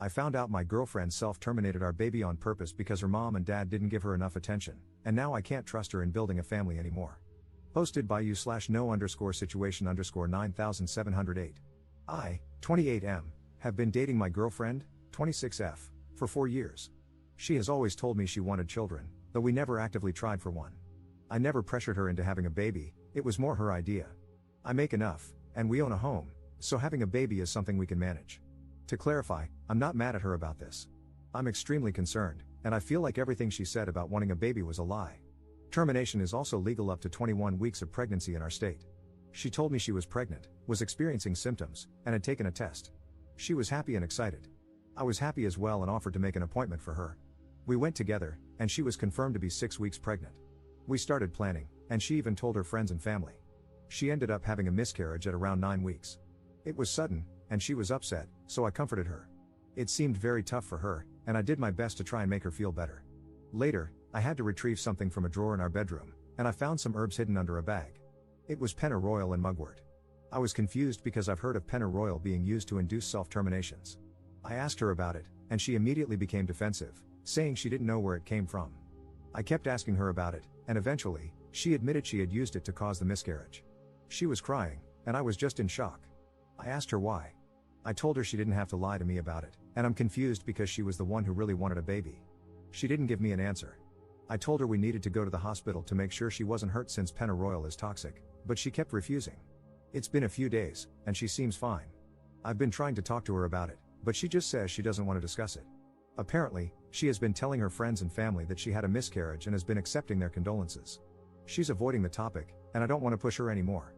I found out my girlfriend self-terminated our baby on purpose because her mom and dad didn't give her enough attention, and now I can't trust her in building a family anymore. Posted by you/no_situation_9708. I, 28M, have been dating my girlfriend, 26F, for 4 years. She has always told me she wanted children, though we never actively tried for one. I never pressured her into having a baby, it was more her idea. I make enough, and we own a home, so having a baby is something we can manage. To clarify, I'm not mad at her about this. I'm extremely concerned, and I feel like everything she said about wanting a baby was a lie. Termination is also legal up to 21 weeks of pregnancy in our state. She told me she was pregnant, was experiencing symptoms, and had taken a test. She was happy and excited. I was happy as well and offered to make an appointment for her. We went together, and she was confirmed to be 6 weeks pregnant. We started planning, and she even told her friends and family. She ended up having a miscarriage at around 9 weeks. It was sudden, and she was upset, so I comforted her. It seemed very tough for her, and I did my best to try and make her feel better. Later, I had to retrieve something from a drawer in our bedroom, and I found some herbs hidden under a bag. It was pennyroyal and mugwort. I was confused because I've heard of pennyroyal being used to induce self-terminations. I asked her about it, and she immediately became defensive, saying she didn't know where it came from. I kept asking her about it, and eventually, she admitted she had used it to cause the miscarriage. She was crying, and I was just in shock. I asked her why. I told her she didn't have to lie to me about it, and I'm confused because she was the one who really wanted a baby. She didn't give me an answer. I told her we needed to go to the hospital to make sure she wasn't hurt since pennyroyal is toxic, but she kept refusing. It's been a few days, and she seems fine. I've been trying to talk to her about it, but she just says she doesn't want to discuss it. Apparently, she has been telling her friends and family that she had a miscarriage and has been accepting their condolences. She's avoiding the topic, and I don't want to push her anymore.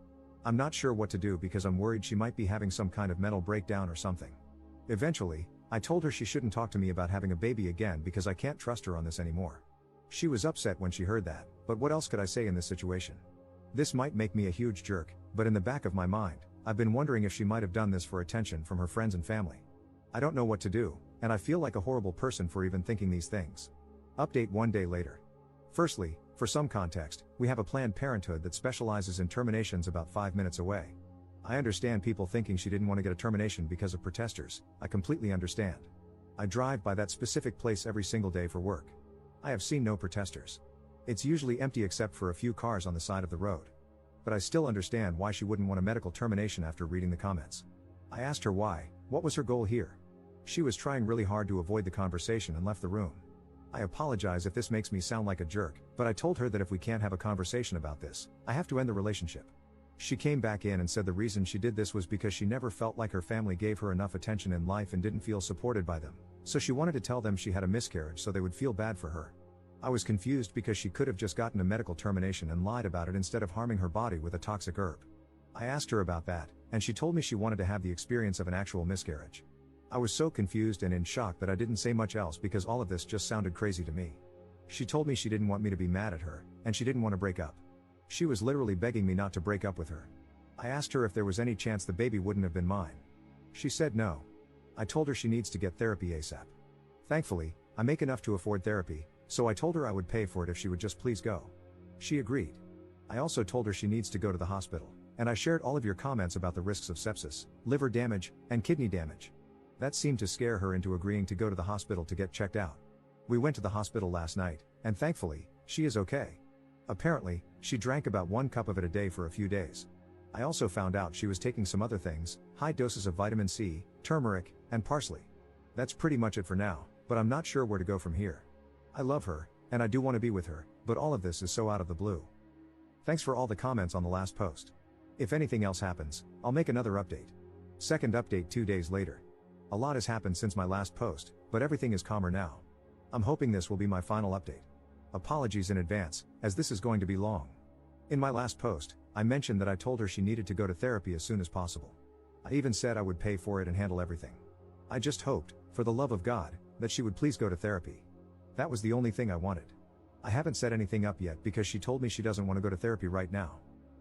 I'm not sure what to do because I'm worried she might be having some kind of mental breakdown or something. Eventually, I told her she shouldn't talk to me about having a baby again because I can't trust her on this anymore. She was upset when she heard that, but what else could I say in this situation? This might make me a huge jerk, but in the back of my mind, I've been wondering if she might have done this for attention from her friends and family. I don't know what to do, and I feel like a horrible person for even thinking these things. Update 1 day later. Firstly, for some context, we have a Planned Parenthood that specializes in terminations about 5 minutes away. I understand people thinking she didn't want to get a termination because of protesters. I completely understand. I drive by that specific place every single day for work. I have seen no protesters. It's usually empty except for a few cars on the side of the road. But I still understand why she wouldn't want a medical termination after reading the comments. I asked her why, what was her goal here? She was trying really hard to avoid the conversation and left the room. I apologize if this makes me sound like a jerk, but I told her that if we can't have a conversation about this, I have to end the relationship. She came back in and said the reason she did this was because she never felt like her family gave her enough attention in life and didn't feel supported by them, so she wanted to tell them she had a miscarriage so they would feel bad for her. I was confused because she could have just gotten a medical termination and lied about it instead of harming her body with a toxic herb. I asked her about that, and she told me she wanted to have the experience of an actual miscarriage. I was so confused and in shock that I didn't say much else because all of this just sounded crazy to me. She told me she didn't want me to be mad at her, and she didn't want to break up. She was literally begging me not to break up with her. I asked her if there was any chance the baby wouldn't have been mine. She said no. I told her she needs to get therapy ASAP. Thankfully, I make enough to afford therapy, so I told her I would pay for it if she would just please go. She agreed. I also told her she needs to go to the hospital, and I shared all of your comments about the risks of sepsis, liver damage, and kidney damage. That seemed to scare her into agreeing to go to the hospital to get checked out. We went to the hospital last night, and thankfully, she is okay. Apparently, she drank about 1 cup of it a day for a few days. I also found out she was taking some other things, high doses of vitamin C, turmeric, and parsley. That's pretty much it for now, but I'm not sure where to go from here. I love her, and I do want to be with her, but all of this is so out of the blue. Thanks for all the comments on the last post. If anything else happens, I'll make another update. Second update 2 days later. A lot has happened since my last post, but everything is calmer now. I'm hoping this will be my final update. Apologies in advance, as this is going to be long. In my last post, I mentioned that I told her she needed to go to therapy as soon as possible. I even said I would pay for it and handle everything. I just hoped, for the love of God, that she would please go to therapy. That was the only thing I wanted. I haven't set anything up yet because she told me she doesn't want to go to therapy right now.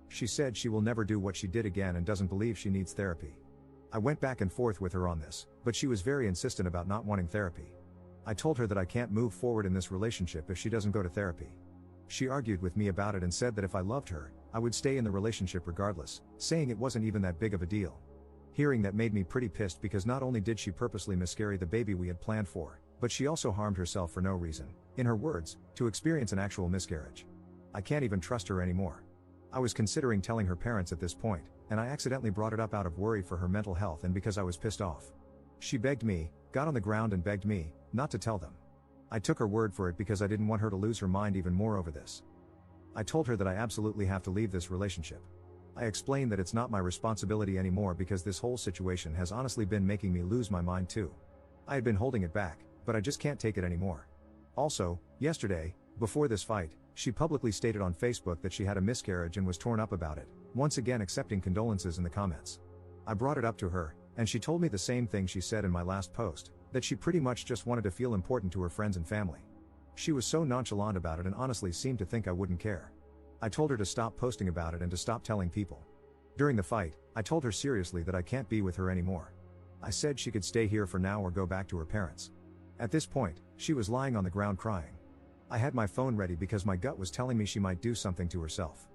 She said she will never do what she did again and doesn't believe she needs therapy. I went back and forth with her on this, but she was very insistent about not wanting therapy. I told her that I can't move forward in this relationship if she doesn't go to therapy. She argued with me about it and said that if I loved her, I would stay in the relationship regardless, saying it wasn't even that big of a deal. Hearing that made me pretty pissed because not only did she purposely miscarry the baby we had planned for, but she also harmed herself for no reason, in her words, to experience an actual miscarriage. I can't even trust her anymore. I was considering telling her parents at this point, and I accidentally brought it up out of worry for her mental health and because I was pissed off. She begged me, got on the ground and begged me, not to tell them. I took her word for it because I didn't want her to lose her mind even more over this. I told her that I absolutely have to leave this relationship. I explained that it's not my responsibility anymore because this whole situation has honestly been making me lose my mind too. I had been holding it back, but I just can't take it anymore. Also, yesterday, before this fight, she publicly stated on Facebook that she had a miscarriage and was torn up about it, once again accepting condolences in the comments. I brought it up to her, and she told me the same thing she said in my last post, that she pretty much just wanted to feel important to her friends and family. She was so nonchalant about it and honestly seemed to think I wouldn't care. I told her to stop posting about it and to stop telling people. During the fight, I told her seriously that I can't be with her anymore. I said she could stay here for now or go back to her parents. At this point, she was lying on the ground crying. I had my phone ready because my gut was telling me she might do something to herself.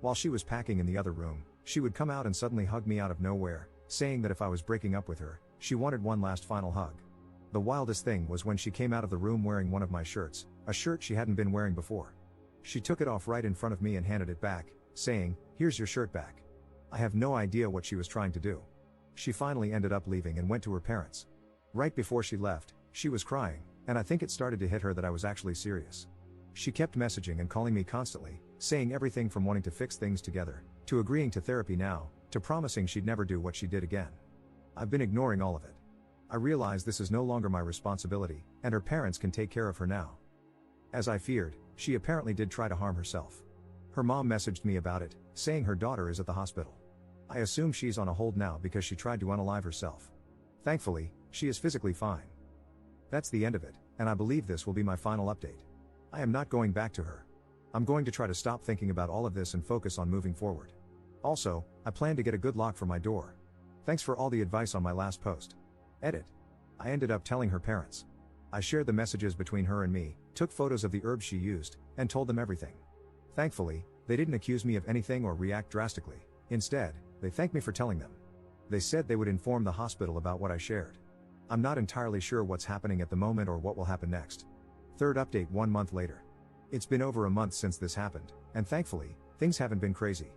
While she was packing in the other room, she would come out and suddenly hug me out of nowhere, saying that if I was breaking up with her, she wanted one last final hug. The wildest thing was when she came out of the room wearing one of my shirts, a shirt she hadn't been wearing before. She took it off right in front of me and handed it back, saying, "Here's your shirt back." I have no idea what she was trying to do. She finally ended up leaving and went to her parents. Right before she left, she was crying, and I think it started to hit her that I was actually serious. She kept messaging and calling me constantly, saying everything from wanting to fix things together, to agreeing to therapy now, to promising she'd never do what she did again. I've been ignoring all of it. I realize this is no longer my responsibility, and her parents can take care of her now. As I feared, she apparently did try to harm herself. Her mom messaged me about it, saying her daughter is at the hospital. I assume she's on a hold now because she tried to unalive herself. Thankfully, she is physically fine. That's the end of it, and I believe this will be my final update. I am not going back to her. I'm going to try to stop thinking about all of this and focus on moving forward. Also, I plan to get a good lock for my door. Thanks for all the advice on my last post. Edit. I ended up telling her parents. I shared the messages between her and me, took photos of the herbs she used, and told them everything. Thankfully, they didn't accuse me of anything or react drastically. Instead, they thanked me for telling them. They said they would inform the hospital about what I shared. I'm not entirely sure what's happening at the moment or what will happen next. Third update 1 month later. It's been over a month since this happened, and thankfully, things haven't been crazy.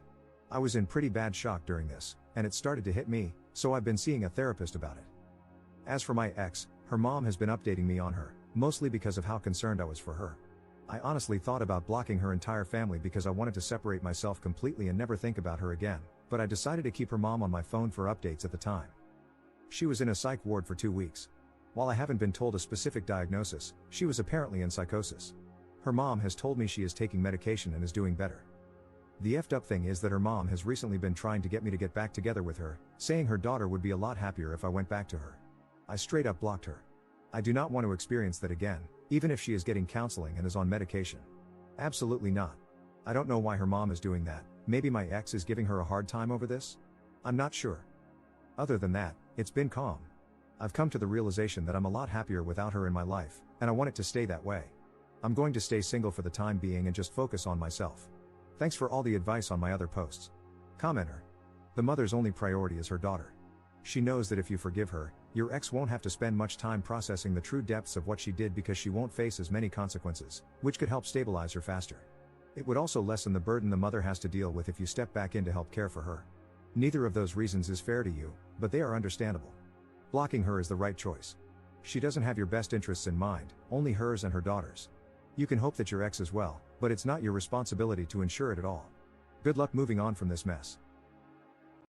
I was in pretty bad shock during this, and it started to hit me, so I've been seeing a therapist about it. As for my ex, her mom has been updating me on her, mostly because of how concerned I was for her. I honestly thought about blocking her entire family because I wanted to separate myself completely and never think about her again, but I decided to keep her mom on my phone for updates at the time. She was in a psych ward for 2 weeks. While I haven't been told a specific diagnosis, she was apparently in psychosis. Her mom has told me she is taking medication and is doing better. The effed up thing is that her mom has recently been trying to get me to get back together with her, saying her daughter would be a lot happier if I went back to her. I straight up blocked her. I do not want to experience that again, even if she is getting counseling and is on medication. Absolutely not. I don't know why her mom is doing that. Maybe my ex is giving her a hard time over this? I'm not sure. Other than that, it's been calm. I've come to the realization that I'm a lot happier without her in my life, and I want it to stay that way. I'm going to stay single for the time being and just focus on myself. Thanks for all the advice on my other posts. Commenter. The mother's only priority is her daughter. She knows that if you forgive her, your ex won't have to spend much time processing the true depths of what she did because she won't face as many consequences, which could help stabilize her faster. It would also lessen the burden the mother has to deal with if you step back in to help care for her. Neither of those reasons is fair to you, but they are understandable. Blocking her is the right choice. She doesn't have your best interests in mind, only hers and her daughter's. You can hope that your ex is well, but it's not your responsibility to ensure it at all. Good luck moving on from this mess.